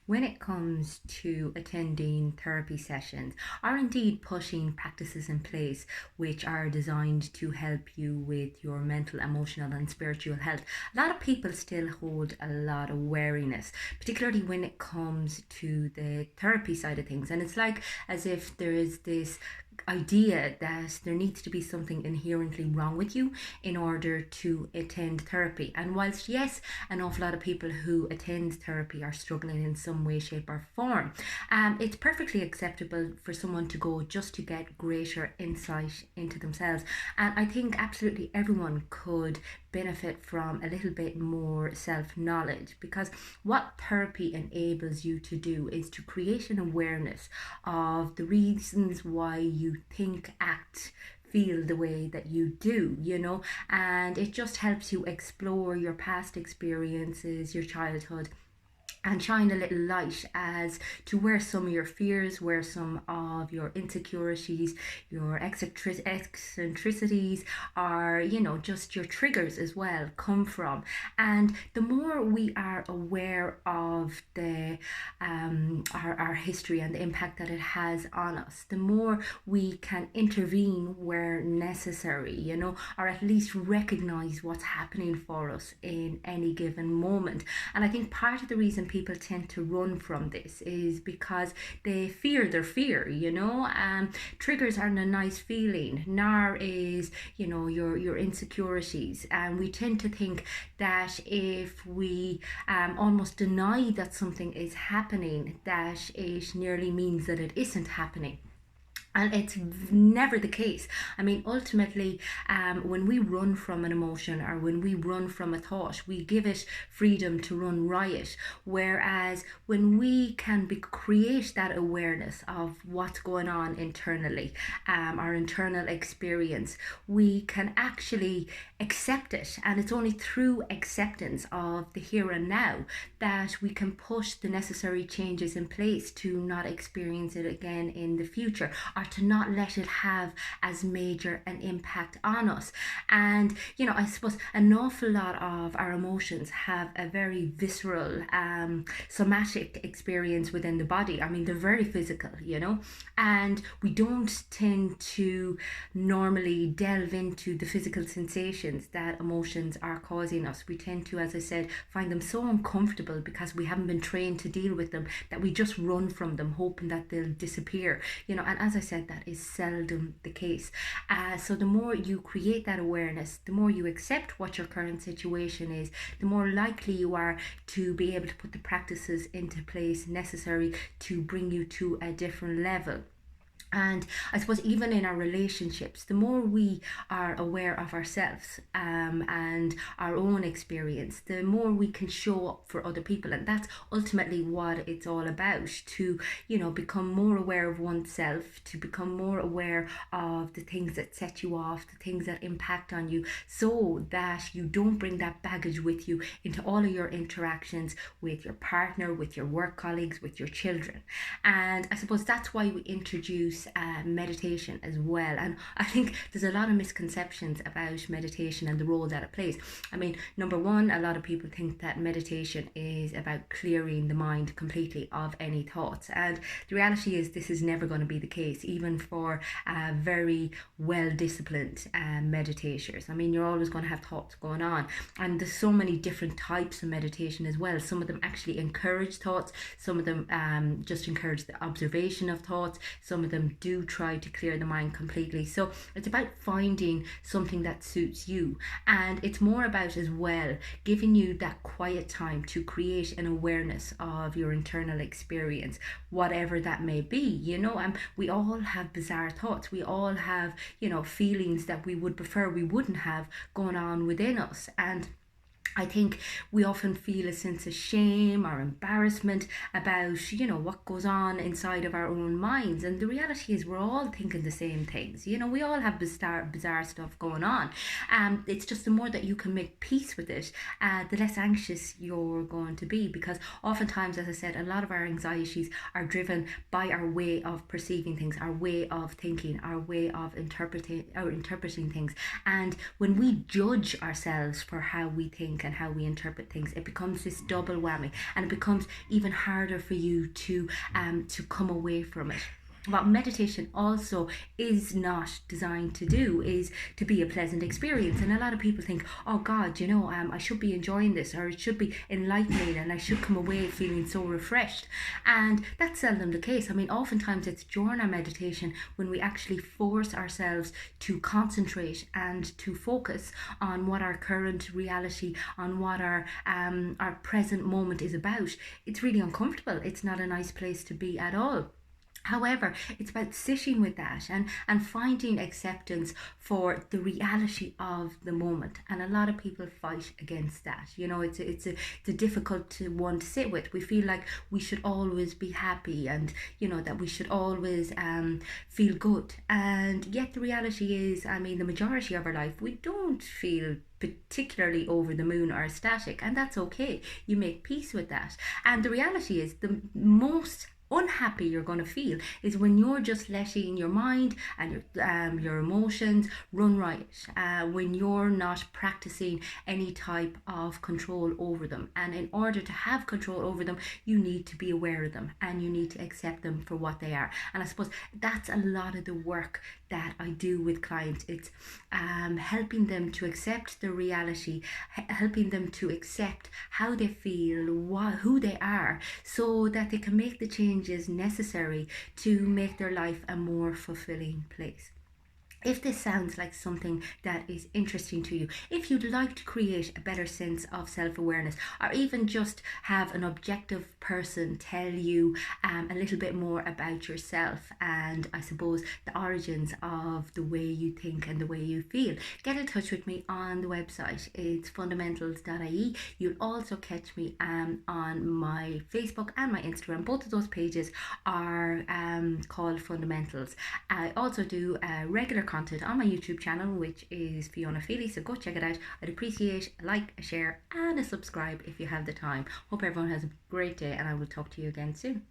When it comes to attending therapy sessions, or indeed putting practices in place which are designed to help you with your mental, emotional, and spiritual health, a lot of people still hold a lot of wariness, particularly when it comes to the therapy side of things. And it's like as if there is this idea that there needs to be something inherently wrong with you in order to attend therapy. And whilst, yes, an awful lot of people who attend therapy are struggling in some way, shape, or form, it's perfectly acceptable for someone to go just to get greater insight into themselves. And I think absolutely everyone could benefit from a little bit more self knowledge, because what therapy enables you to do is to create an awareness of the reasons why you think, act, feel the way that you do, and it just helps you explore your past experiences, your childhood, and shine a little light as to where some of your fears, where some of your insecurities, your eccentricities are, just your triggers as well, come from. And the more we are aware of our history and the impact that it has on us, the more we can intervene where necessary, or at least recognize what's happening for us in any given moment. And I think part of the reason people tend to run from this is because they fear their fear, triggers aren't a nice feeling, nor is, your insecurities. And we tend to think that if we almost deny that something is happening, that it nearly means that it isn't happening. And it's never the case. I mean, ultimately, when we run from an emotion or when we run from a thought, we give it freedom to run riot. Whereas when we can create that awareness of what's going on internally, our internal experience, we can actually accept it. And it's only through acceptance of the here and now that we can push the necessary changes in place to not experience it again in the future, or to not let it have as major an impact on us. And I suppose an awful lot of our emotions have a very visceral, somatic experience within the body. I mean, they're very physical, and we don't tend to normally delve into the physical sensations that emotions are causing us. We tend to, as I said, find them so uncomfortable because we haven't been trained to deal with them, that we just run from them hoping that they'll disappear, and as I said, that is seldom the case. So the more you create that awareness, the more you accept what your current situation is, the more likely you are to be able to put the practices into place necessary to bring you to a different level. And I suppose even in our relationships, the more we are aware of ourselves, and our own experience, the more we can show up for other people. And that's ultimately what it's all about, to, become more aware of oneself, to become more aware of the things that set you off, the things that impact on you, so that you don't bring that baggage with you into all of your interactions with your partner, with your work colleagues, with your children. And I suppose that's why we introduce meditation as well. And I think there's a lot of misconceptions about meditation and the role that it plays. I mean, number one, a lot of people think that meditation is about clearing the mind completely of any thoughts. And the reality is this is never going to be the case, even for very well-disciplined meditators. I mean, you're always going to have thoughts going on. And there's so many different types of meditation as well. Some of them actually encourage thoughts. Some of them just encourage the observation of thoughts. Some of them do try to clear the mind completely. So it's about finding something that suits you. And it's more about as well giving you that quiet time to create an awareness of your internal experience, whatever that may be. We all have bizarre thoughts. We all have, feelings that we would prefer we wouldn't have going on within us. And I think we often feel a sense of shame or embarrassment about, what goes on inside of our own minds. And the reality is we're all thinking the same things. We all have bizarre stuff going on. It's just the more that you can make peace with it, the less anxious you're going to be. Because oftentimes, as I said, a lot of our anxieties are driven by our way of perceiving things, our way of thinking, our way of interpreting things. And when we judge ourselves for how we think, think and how we interpret things, it becomes this double whammy, and it becomes even harder for you to come away from it. What meditation also is not designed to do is to be a pleasant experience. And a lot of people think, oh God, I should be enjoying this, or it should be enlightening, and I should come away feeling so refreshed. And that's seldom the case. I mean, oftentimes it's during our meditation when we actually force ourselves to concentrate and to focus on what our current reality, on what our present moment is about. It's really uncomfortable. It's not a nice place to be at all. However, it's about sitting with that and finding acceptance for the reality of the moment. And a lot of people fight against that. It's a difficult one to sit with. We feel like we should always be happy, and that we should always feel good. And yet the reality is, I mean, the majority of our life we don't feel particularly over the moon or ecstatic, and that's okay. You make peace with that. And the reality is, the most unhappy you're going to feel is when you're just letting your mind and your emotions run riot, when you're not practicing any type of control over them. And in order to have control over them, you need to be aware of them, and you need to accept them for what they are. And I suppose that's a lot of the work that I do with clients. It's helping them to accept the reality, helping them to accept how they feel, who they are, so that they can make the changes necessary to make their life a more fulfilling place. If this sounds like something that is interesting to you, if you'd like to create a better sense of self-awareness, or even just have an objective person tell you a little bit more about yourself, and I suppose the origins of the way you think and the way you feel, get in touch with me on the website. It's fundamentals.ie. You'll also catch me on my Facebook and my Instagram. Both of those pages are called Fundamentals. I also do regular content on my YouTube channel, which is Fiona Feely, so go check it out. I'd appreciate a like, a share, and a subscribe if you have the time. Hope everyone has a great day, and I will talk to you again soon.